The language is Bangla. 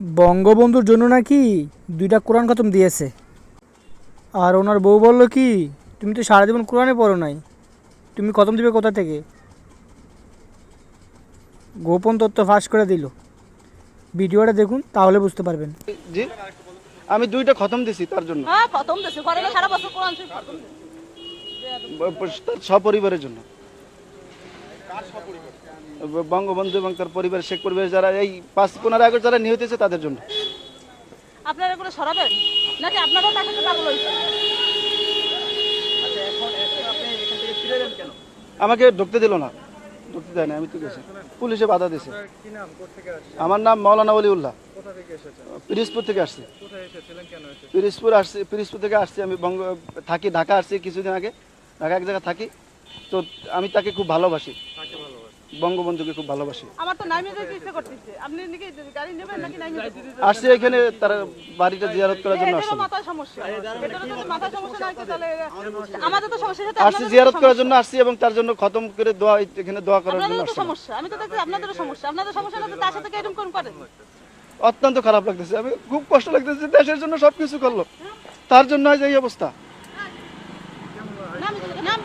বঙ্গবন্ধুর জন্য নাকি 2টা কোরআন খতম দিয়েছে। আর ওনার বউ বলল কি, তুমি তো সারা জীবন কোরআনে পড়ো নাই, তুমি খতম দিবে কোথা থেকে? গোপন তথ্য ফাঁস করে দিল। ভিডিওটা দেখুন, তাহলে বুঝতে পারবেন। জি, আমি 2টা খতম দিছি তার জন্য, হ্যাঁ খতম দিছে ঘরে সারা বছর কোরআন শরীফ খতম দিছে। তার সপরিবারের জন্য। বঙ্গবন্ধু এবং তার পরিবার, শেখ পরিবার যারা এই 15 আগস্ট যারা নিহত হয়েছে তাদের জন্য। আপনারা এগুলো সরাবেন নাকি আপনারাও তাকে পাগল হয়েছে? আমাকে ঢুকতে দিল না, ঢুকতে দেয় না, আমি তো গেছি, পুলিশে বাধা দিয়েছে। আমার নাম মাওলানা ওলিউল্লাহ। পিরিজপুর থেকে আসছি। পিরিজপুর থেকে আসছি আমি। থাকি ঢাকা, আসছি কিছুদিন আগে। ঢাকা এক জায়গায় থাকি। তো আমি তাকে খুব ভালোবাসি, বঙ্গবন্ধুকে খুব ভালোবাসি। আমার তো নাইমে যেতে ইচ্ছে করতেছে। আপনি নাকি গাড়ি নেবেন নাকি নাইমে যাবেন? আসছি এখানে তার বাড়িটা জিয়ারত করার জন্য আসছি। এটারও মাথায় সমস্যা। এটারও যদি মাথায় সমস্যা না থাকে তাহলে আমাদের তো সমস্যা সাথে আসছি জিয়ারত করার জন্য আসছি এবং তার জন্য খতম করে দোয়া, এখানে দোয়া করার জন্য আপনাদেরও তো আসছি। সমস্যা। আমি তো দেখছি আপনাদেরও সমস্যা। আপনাদের সমস্যা না তো তার সাথে এরকম কোন করেন? অত্যন্ত খারাপ লাগতেছে, আমি খুব কষ্ট লাগতেছে। দেশের জন্য সবকিছু করলো, তার জন্য আজ এই অবস্থা। নাম নাম